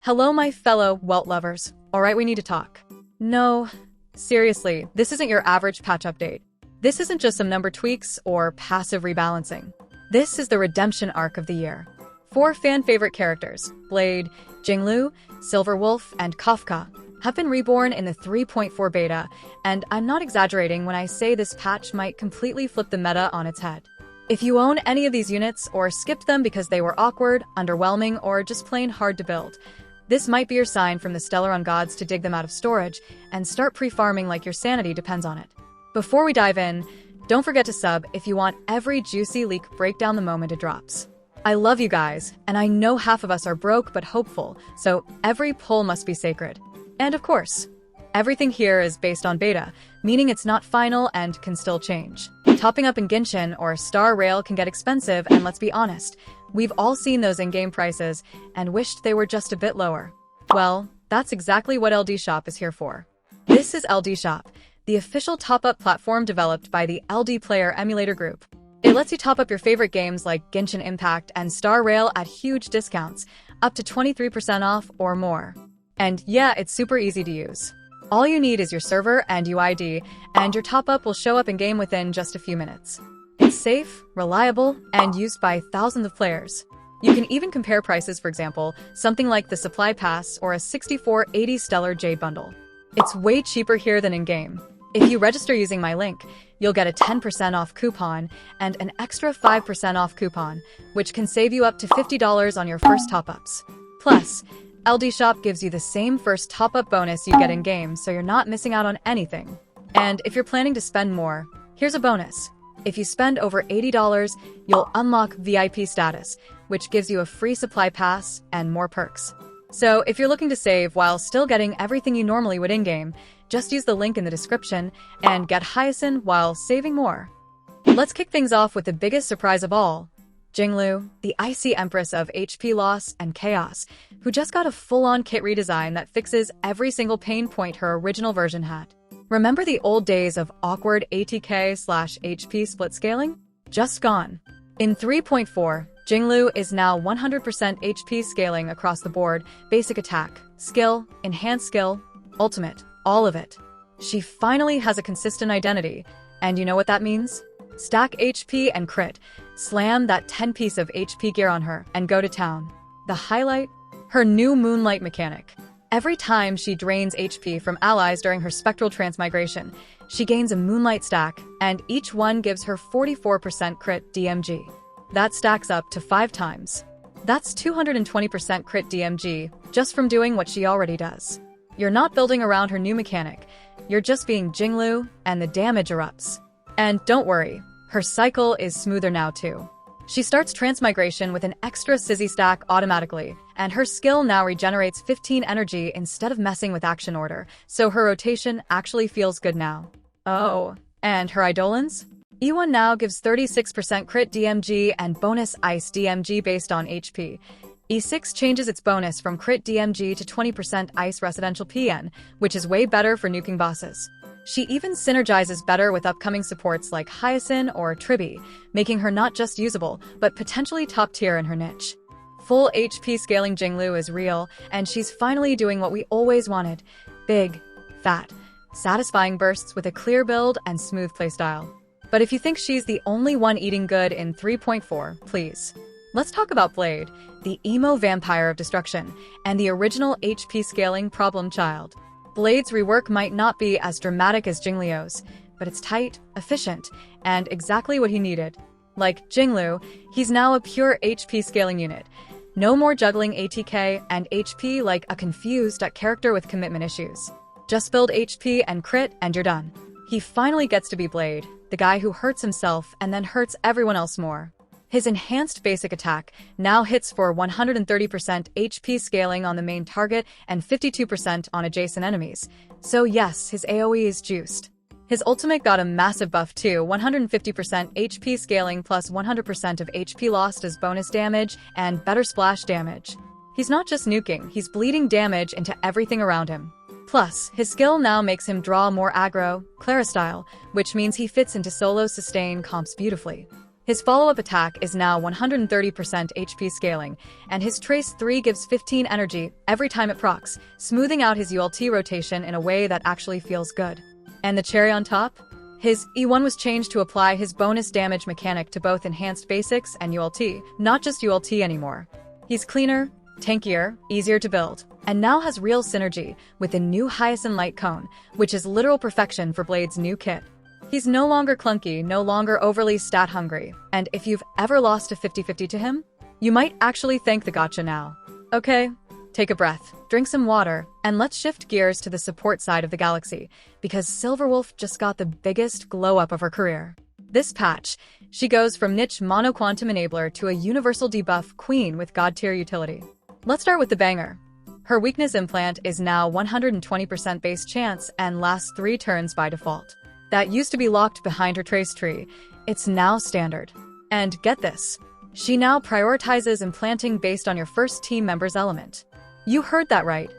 Hello, my fellow welt lovers. Alright, we need to talk. No, seriously, this isn't your average patch update. This isn't just some number tweaks or passive rebalancing. This is the redemption arc of the year. 4 fan-favorite characters, Blade, Jingliu, Silverwolf, and Kafka, have been reborn in the 3.4 beta, and I'm not exaggerating when I say this patch might completely flip the meta on its head. If you own any of these units or skipped them because they were awkward, underwhelming, or just plain hard to build, this might be your sign from the Stellar Ungods to dig them out of storage and start pre-farming like your sanity depends on it. Before we dive in, don't forget to sub if you want every juicy leak breakdown the moment it drops. I love you guys, and I know half of us are broke but hopeful, so every pull must be sacred. And of course, everything here is based on beta, meaning it's not final and can still change. Topping up in Genshin or Star Rail can get expensive, and let's be honest, we've all seen those in-game prices and wished they were just a bit lower. Well, that's exactly what LDShop is here for. This is LDShop, the official top-up platform developed by the LD Player Emulator Group. It lets you top up your favorite games like Genshin Impact and Star Rail at huge discounts, up to 23% off or more. And yeah, it's super easy to use. All you need is your server and UID, and your top-up will show up in-game within just a few minutes. It's safe, reliable, and used by thousands of players. You can even compare prices, for example, something like the Supply Pass or a 6480 Stellar Jade Bundle. It's way cheaper here than in-game. If you register using my link, you'll get a 10% off coupon and an extra 5% off coupon, which can save you up to $50 on your first top-ups. Plus, LDShop gives you the same first top-up bonus you get in-game, so you're not missing out on anything. And if you're planning to spend more, here's a bonus. If you spend over $80, you'll unlock VIP status, which gives you a free supply pass and more perks. So if you're looking to save while still getting everything you normally would in-game, just use the link in the description and get Hyacinth while saving more. Let's kick things off with the biggest surprise of all, Jingliu, the icy empress of HP loss and chaos, who just got a full-on kit redesign that fixes every single pain point her original version had. Remember the old days of awkward ATK/HP split scaling? Just gone. In 3.4, Jingliu is now 100% HP scaling across the board, basic attack, skill, enhanced skill, ultimate, all of it. She finally has a consistent identity, and you know what that means? Stack HP and crit, slam that 10-piece of HP gear on her, and go to town. The highlight? Her new Moonlight mechanic. Every time she drains HP from allies during her spectral transmigration, she gains a Moonlight stack, and each one gives her 44% crit DMG. That stacks up to 5 times. That's 220% crit DMG, just from doing what she already does. You're not building around her new mechanic, you're just being Jingliu, and the damage erupts. And don't worry, her cycle is smoother now too. She starts transmigration with an extra Sizzy stack automatically, and her skill now regenerates 15 energy instead of messing with action order, so her rotation actually feels good now. Oh, and her Eidolons? E1 now gives 36% crit DMG and bonus ice DMG based on HP. E6 changes its bonus from crit DMG to 20% ice residential PN, which is way better for nuking bosses. She even synergizes better with upcoming supports like Hyacinth or Tribi, making her not just usable, but potentially top tier in her niche. Full HP scaling Jingliu is real, and she's finally doing what we always wanted. Big, fat, satisfying bursts with a clear build and smooth playstyle. But if you think she's the only one eating good in 3.4, please. Let's talk about Blade, the emo vampire of destruction, and the original HP scaling problem child. Blade's rework might not be as dramatic as Jingliu's, but it's tight, efficient, and exactly what he needed. Like Jingliu, he's now a pure HP scaling unit. No more juggling ATK and HP like a confused character with commitment issues. Just build HP and crit and you're done. He finally gets to be Blade, the guy who hurts himself and then hurts everyone else more. His enhanced basic attack now hits for 130% HP scaling on the main target and 52% on adjacent enemies. So yes, his AoE is juiced. His ultimate got a massive buff too, 150% HP scaling plus 100% of HP lost as bonus damage and better splash damage. He's not just nuking, he's bleeding damage into everything around him. Plus, his skill now makes him draw more aggro, Clara style, which means he fits into solo sustain comps beautifully. His follow-up attack is now 130% HP scaling, and his Trace 3 gives 15 energy every time it procs, smoothing out his ULT rotation in a way that actually feels good. And the cherry on top? His E1 was changed to apply his bonus damage mechanic to both Enhanced Basics and ULT, not just ULT anymore. He's cleaner, tankier, easier to build, and now has real synergy with the new Hyacinth Light Cone, which is literal perfection for Blade's new kit. He's no longer clunky, no longer overly stat-hungry, and if you've ever lost a 50-50 to him, you might actually thank the gacha now. Okay, take a breath, drink some water, and let's shift gears to the support side of the galaxy, because Silverwolf just got the biggest glow-up of her career. This patch, she goes from niche mono-quantum enabler to a universal debuff queen with god-tier utility. Let's start with the banger. Her weakness implant is now 120% base chance and lasts 3 turns by default. That used to be locked behind her trace tree. It's now standard. And get this, she now prioritizes implanting based on your first team member's element. You heard that right.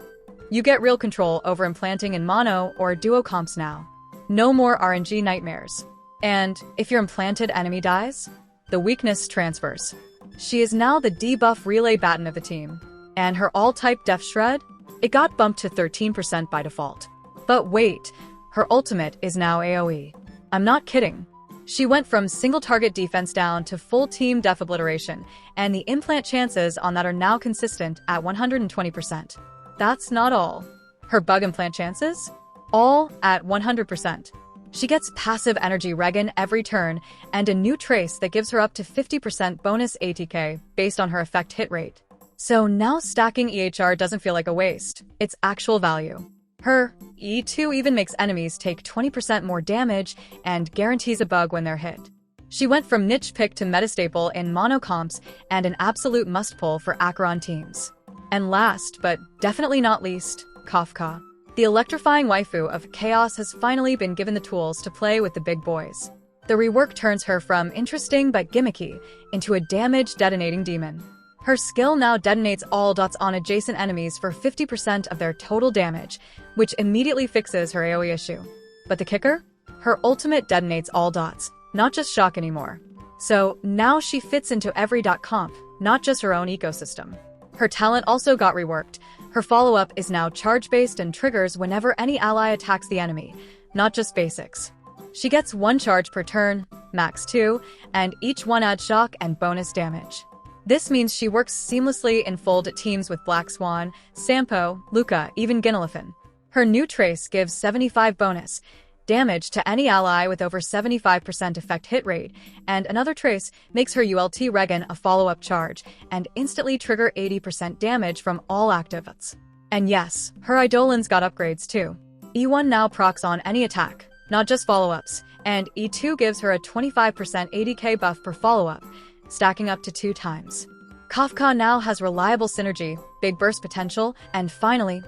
You get real control over implanting in mono or duo comps now. No more RNG nightmares. And if your implanted enemy dies, the weakness transfers. She is now the debuff relay baton of the team. And her all-type Def Shred? It got bumped to 13% by default. But wait, her ultimate is now AoE. I'm not kidding. She went from single target defense down to full team def obliteration, and the implant chances on that are now consistent at 120%. That's not all. Her bug implant chances? All at 100%. She gets passive energy regen every turn, and a new trace that gives her up to 50% bonus ATK based on her effect hit rate. So now stacking EHR doesn't feel like a waste, it's actual value. Her E2 even makes enemies take 20% more damage and guarantees a bug when they're hit. She went from niche pick to metastaple in mono comps and an absolute must-pull for Acheron teams. And last, but definitely not least, Kafka. The electrifying waifu of Chaos has finally been given the tools to play with the big boys. The rework turns her from interesting but gimmicky into a damage-detonating demon. Her skill now detonates all dots on adjacent enemies for 50% of their total damage, which immediately fixes her AoE issue. But the kicker? Her ultimate detonates all dots, not just shock anymore. So now she fits into every dot comp, not just her own ecosystem. Her talent also got reworked. Her follow-up is now charge-based and triggers whenever any ally attacks the enemy, not just basics. She gets 1 charge per turn, max 2, and each one adds shock and bonus damage. This means she works seamlessly in fold teams with Black Swan, Sampo, Luca, even Ginelifin. Her new trace gives 75 bonus damage to any ally with over 75% effect hit rate, and another trace makes her ULT regen a follow-up charge and instantly trigger 80% damage from all activates. And yes, her Eidolons got upgrades too. E1 now procs on any attack, not just follow-ups, and E2 gives her a 25% ADK buff per follow-up, stacking up to 2 times. Kafka now has reliable synergy, big burst potential, and finally,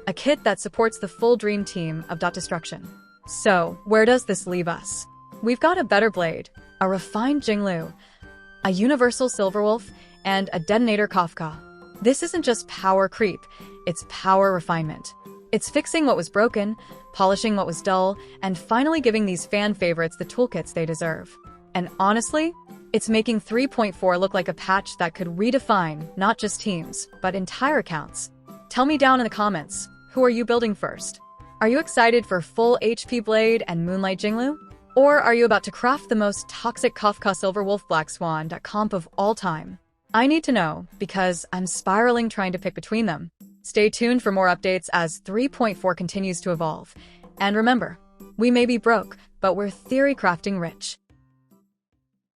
a kit that supports the full dream team of Dot Destruction. So, where does this leave us? We've got a better blade, a refined Jingliu, a universal Silverwolf, and a detonator Kafka. This isn't just power creep, it's power refinement. It's fixing what was broken, polishing what was dull, and finally giving these fan favorites the toolkits they deserve. And honestly, it's making 3.4 look like a patch that could redefine not just teams, but entire accounts. Tell me down in the comments, who are you building first? Are you excited for full HP Blade and Moonlight Jingliu? Or are you about to craft the most toxic Kafka Silverwolf Black Swan comp of all time? I need to know, because I'm spiraling trying to pick between them. Stay tuned for more updates as 3.4 continues to evolve. And remember, we may be broke, but we're theory crafting rich.